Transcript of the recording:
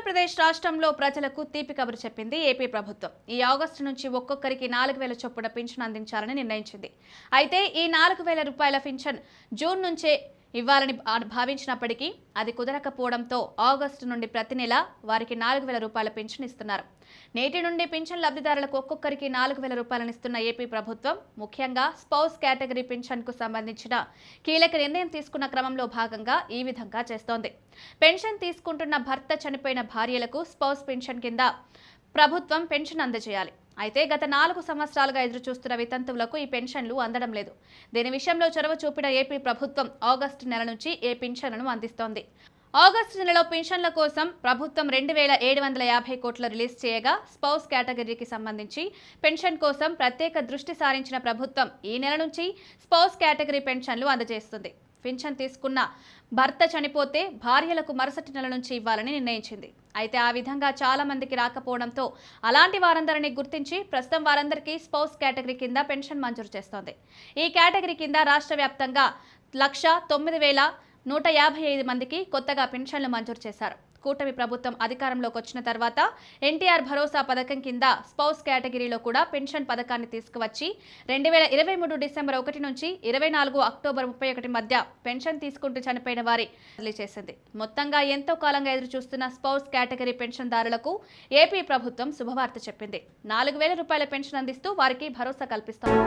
ఆంధ్రప్రదేశ్ రాష్ట్రంలో ప్రజలకు తీపి కబురు చెప్పింది ఏపీ ప్రభుత్వం. ఈ ఆగస్టు నుంచి ఒక్కొక్కరికి 4,000 చొప్పున పింఛన్ అందించాలని నిర్ణయించింది. అయితే ఈ 4,000 రూపాయల పింఛన్ జూన్ నుంచే ఇవ్వాలని భావించినప్పటికీ అది కుదరకపోవడంతో ఆగస్టు నుండి ప్రతి నెల వారికి 4,000 రూపాయల పింఛన్ ఇస్తున్నారు. నేటి నుండి పింఛన్ లబ్ధిదారులకు ఒక్కొక్కరికి 4,000 రూపాయలను ఇస్తున్న ఏపీ ప్రభుత్వం ముఖ్యంగా స్పౌస్ కేటగిరీ పింఛన్కు సంబంధించిన కీలక నిర్ణయం తీసుకున్న క్రమంలో భాగంగా ఈ విధంగా చేస్తోంది. పెన్షన్ తీసుకుంటున్న భర్త చనిపోయిన భార్యలకు స్పౌస్ పెన్షన్ కింద ప్రభుత్వం పెన్షన్ అందజేయాలి. అయితే గత 4 సంవత్సరాలుగా ఎదురుచూస్తున్న వితంతువులకు ఈ పెన్షన్లు అందడం లేదు. దీని విషయంలో చొరవ చూపిన ఏపీ ప్రభుత్వం ఆగస్టు నెల నుంచి ఈ పింఛన్లను అందిస్తోంది. ఆగస్టు నెలలో పెన్షన్ల కోసం ప్రభుత్వం 2,750 కోట్లు రిలీజ్ చేయగా స్పౌస్ కేటగిరీకి సంబంధించి పెన్షన్ కోసం ప్రత్యేక దృష్టి సారించిన ప్రభుత్వం ఈ నెల నుంచి స్పౌస్ కేటగిరీ పెన్షన్లు అందజేస్తుంది. పెన్షన్ తీసుకున్న భర్త చనిపోతే భార్యలకు మరుసటి నెల నుంచి ఇవ్వాలని నిర్ణయించింది. అయితే ఆ విధంగా చాలా మందికి రాకపోవడంతో అలాంటి వారందరినీ గుర్తించి ప్రస్తుతం వారందరికీ స్పౌస్ కేటగిరీ కింద పెన్షన్ మంజూరు చేస్తోంది. ఈ కేటగిరీ కింద రాష్ట్ర వ్యాప్తంగా 1,09,155 మందికి కొత్తగా పెన్షన్లు మంజూరు చేశారు. కూటమి ప్రభుత్వం అధికారంలోకి వచ్చిన తర్వాత ఎన్టీఆర్ భరోసా పథకం కింద స్పౌస్ కేటగిరీలో కూడా పెన్షన్ పథకాన్ని తీసుకువచ్చి 2023 డిసెంబర్ 1 నుంచి 24 అక్టోబర్ 31 మధ్య పెన్షన్ తీసుకుంటూ చనిపోయిన వారి బదిలీ చేసింది. మొత్తంగా ఎంతో కాలంగా ఎదురు చూస్తున్న స్పౌస్ కేటగిరీ పెన్షన్దారులకు ఏపీ ప్రభుత్వం శుభవార్త చెప్పింది. 4,000 రూపాయల పెన్షన్ అందిస్తూ వారికి భరోసా కల్పిస్తోంది.